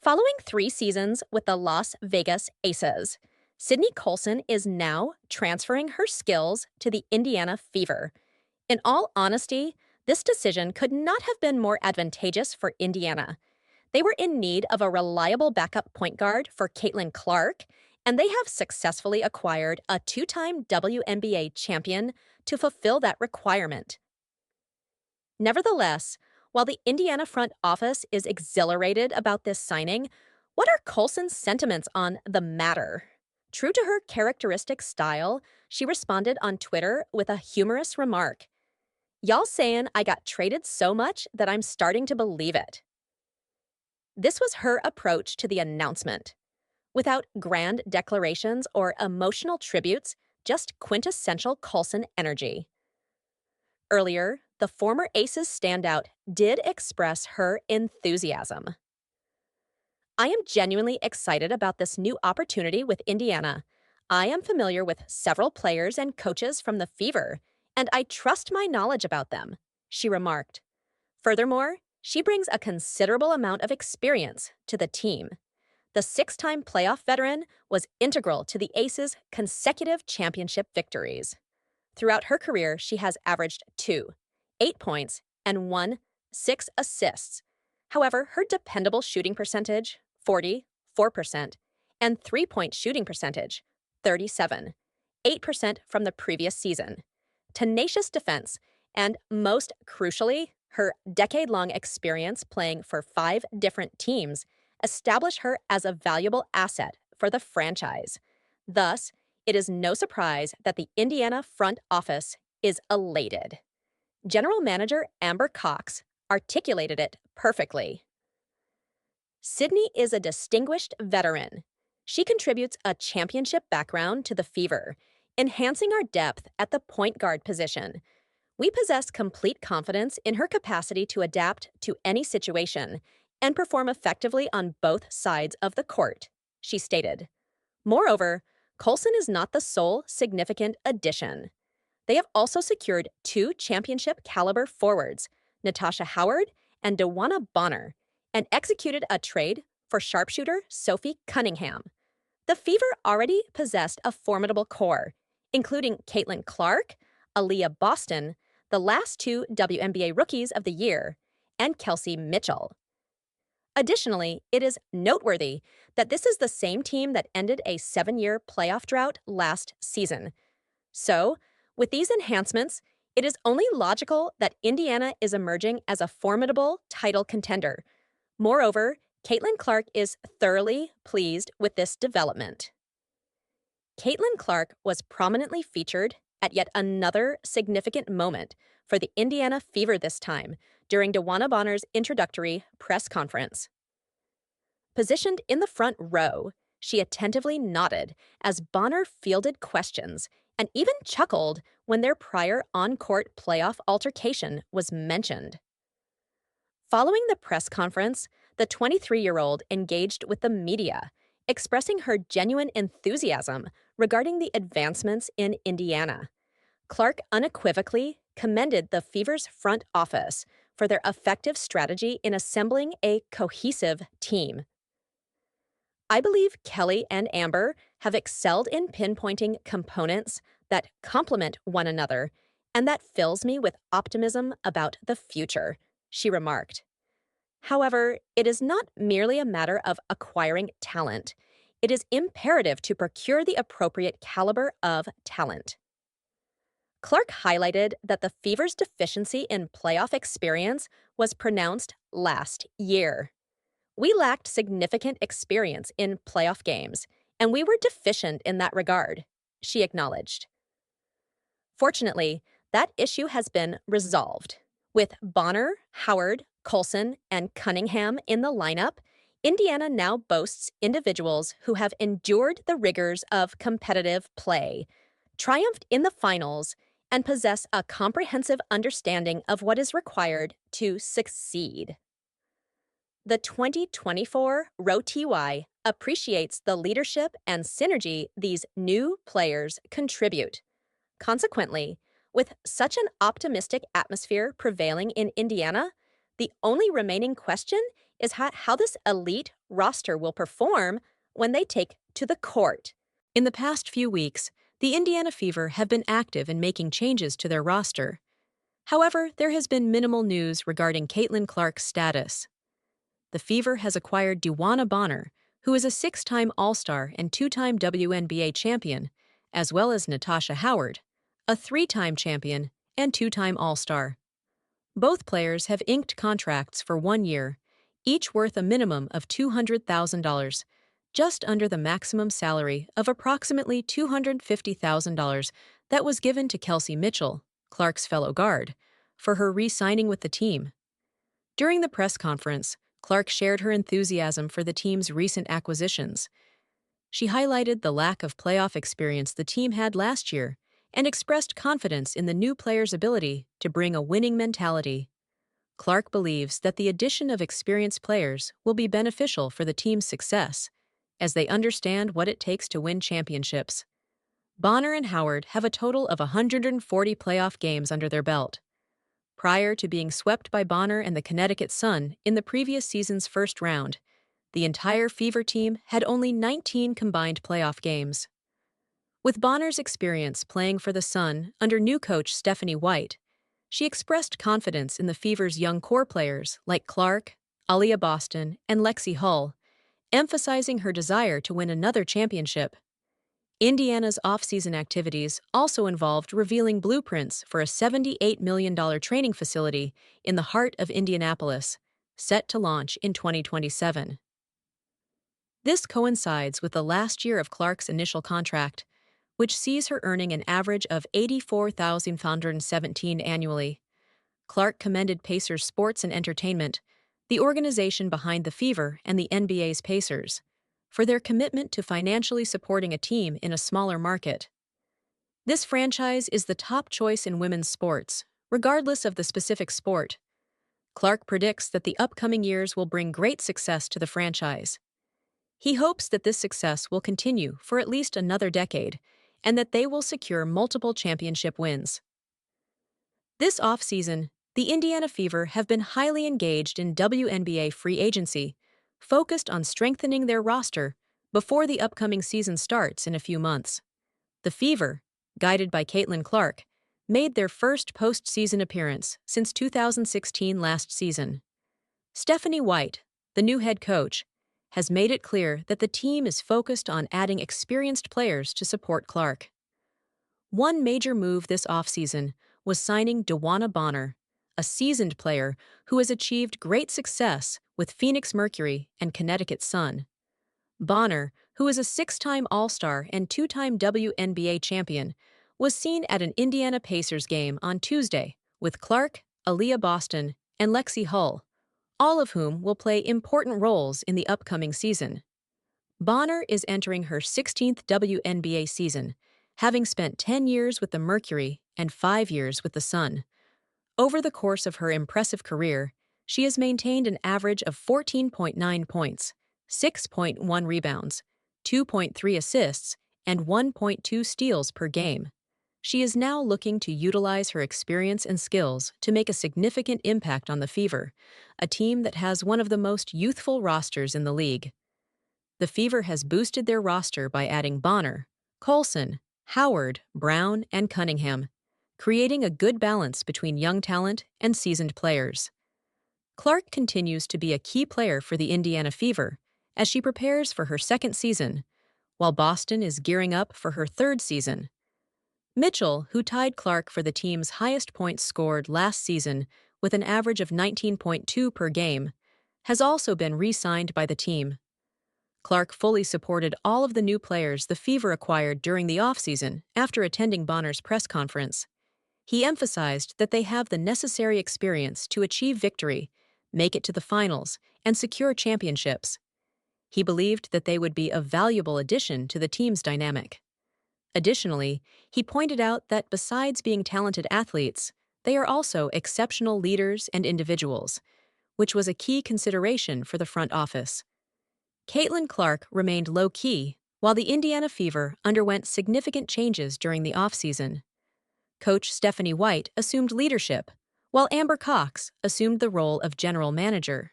Following 3 seasons with the Las Vegas Aces, Sydney Colson is now transferring her skills to the Indiana Fever. In all honesty, this decision could not have been more advantageous for Indiana. They were in need of a reliable backup point guard for Caitlin Clark, and they have successfully acquired a 2-time WNBA champion to fulfill that requirement. Nevertheless, while the Indiana front office is exhilarated about this signing, what are Colson's sentiments on the matter? True to her characteristic style, she responded on Twitter with a humorous remark. "Y'all saying I got traded so much that I'm starting to believe it." This was her approach to the announcement. Without grand declarations or emotional tributes, just quintessential Colson energy. Earlier, the former Aces standout did express her enthusiasm. "I am genuinely excited about this new opportunity with Indiana. I am familiar with several players and coaches from the Fever, and I trust my knowledge about them," she remarked. Furthermore, she brings a considerable amount of experience to the team. The 6-time playoff veteran was integral to the Aces' consecutive championship victories. Throughout her career, she has averaged 8 points, and 6 assists. However, her dependable shooting percentage, 44%, and 3-point shooting percentage, 37, 8% from the previous season. Tenacious defense, and most crucially, her decade-long experience playing for 5 different teams establish her as a valuable asset for the franchise. Thus, it is no surprise that the Indiana front office is elated. General Manager Amber Cox articulated it perfectly. "Sydney is a distinguished veteran. She contributes a championship background to the Fever, enhancing our depth at the point guard position. We possess complete confidence in her capacity to adapt to any situation and perform effectively on both sides of the court," she stated. Moreover, Colson is not the sole significant addition. They have also secured 2 championship-caliber forwards, Natasha Howard and Dewanna Bonner, and executed a trade for sharpshooter Sophie Cunningham. The Fever already possessed a formidable core, including Caitlin Clark, Aaliyah Boston, the last 2 WNBA Rookies of the Year, and Kelsey Mitchell. Additionally, it is noteworthy that this is the same team that ended a 7-year playoff drought last season. So, with these enhancements, it is only logical that Indiana is emerging as a formidable title contender. Moreover, Caitlin Clark is thoroughly pleased with this development. Caitlin Clark was prominently featured at yet another significant moment for the Indiana Fever this time, during Dewanna Bonner's introductory press conference. Positioned in the front row, she attentively nodded as Bonner fielded questions and even chuckled when their prior on-court playoff altercation was mentioned. Following the press conference, the 23-year-old engaged with the media, expressing her genuine enthusiasm regarding the advancements in Indiana. Clark unequivocally commended the Fever's front office for their effective strategy in assembling a cohesive team. "I believe Kelly and Amber have excelled in pinpointing components that complement one another, and that fills me with optimism about the future," she remarked. However, it is not merely a matter of acquiring talent. It is imperative to procure the appropriate caliber of talent. Clark highlighted that the Fever's deficiency in playoff experience was pronounced last year. "We lacked significant experience in playoff games, and we were deficient in that regard," she acknowledged. Fortunately, that issue has been resolved. With Bonner, Howard, Colson, and Cunningham in the lineup, Indiana now boasts individuals who have endured the rigors of competitive play, triumphed in the finals, and possess a comprehensive understanding of what is required to succeed. The 2024 ROTY appreciates the leadership and synergy these new players contribute. Consequently, with such an optimistic atmosphere prevailing in Indiana, the only remaining question is how this elite roster will perform when they take to the court. In the past few weeks, the Indiana Fever have been active in making changes to their roster. However, there has been minimal news regarding Caitlin Clark's status. The Fever has acquired Dewanna Bonner, who is a six-time All-Star and two-time WNBA champion, as well as Natasha Howard, a three-time champion and two-time All-Star. Both players have inked contracts for 1 year, each worth a minimum of $200,000, just under the maximum salary of approximately $250,000 that was given to Kelsey Mitchell, Clark's fellow guard, for her re-signing with the team. During the press conference, Clark shared her enthusiasm for the team's recent acquisitions. She highlighted the lack of playoff experience the team had last year and expressed confidence in the new players' ability to bring a winning mentality. Clark believes that the addition of experienced players will be beneficial for the team's success, as they understand what it takes to win championships. Bonner and Howard have a total of 140 playoff games under their belt. Prior to being swept by Bonner and the Connecticut Sun in the previous season's first round, the entire Fever team had only 19 combined playoff games. With Bonner's experience playing for the Sun under new coach Stephanie White, she expressed confidence in the Fever's young core players like Clark, Aaliyah Boston, and Lexi Hull, emphasizing her desire to win another championship. Indiana's off-season activities also involved revealing blueprints for a $78 million training facility in the heart of Indianapolis, set to launch in 2027. This coincides with the last year of Clark's initial contract, which sees her earning an average of $84,517 annually. Clark commended Pacers Sports and Entertainment, the organization behind the Fever and the NBA's Pacers, for their commitment to financially supporting a team in a smaller market. This franchise is the top choice in women's sports, regardless of the specific sport. Clark predicts that the upcoming years will bring great success to the franchise. He hopes that this success will continue for at least another decade, and that they will secure multiple championship wins. This offseason, the Indiana Fever have been highly engaged in WNBA free agency, focused on strengthening their roster before the upcoming season starts in a few months. The Fever, guided by Caitlin Clark, made their first postseason appearance since 2016 last season. Stephanie White, the new head coach, has made it clear that the team is focused on adding experienced players to support Clark. One major move this offseason was signing Dewanna Bonner, a seasoned player who has achieved great success with Phoenix Mercury and Connecticut Sun. Bonner, who is a six-time All-Star and two-time WNBA champion, was seen at an Indiana Pacers game on Tuesday with Clark, Aaliyah Boston, and Lexi Hull, all of whom will play important roles in the upcoming season. Bonner is entering her 16th WNBA season, having spent 10 years with the Mercury and 5 years with the Sun. Over the course of her impressive career, she has maintained an average of 14.9 points, 6.1 rebounds, 2.3 assists, and 1.2 steals per game. She is now looking to utilize her experience and skills to make a significant impact on the Fever, a team that has one of the most youthful rosters in the league. The Fever has boosted their roster by adding Bonner, Colson, Howard, Brown, and Cunningham, creating a good balance between young talent and seasoned players. Clark continues to be a key player for the Indiana Fever as she prepares for her second season, while Boston is gearing up for her third season. Mitchell, who tied Clark for the team's highest points scored last season with an average of 19.2 per game, has also been re-signed by the team. Clark fully supported all of the new players the Fever acquired during the offseason after attending Bonner's press conference. He emphasized that they have the necessary experience to achieve victory, make it to the finals, and secure championships. He believed that they would be a valuable addition to the team's dynamic. Additionally, he pointed out that besides being talented athletes, they are also exceptional leaders and individuals, which was a key consideration for the front office. Caitlin Clark remained low-key, while the Indiana Fever underwent significant changes during the offseason. Coach Stephanie White assumed leadership, while Amber Cox assumed the role of general manager.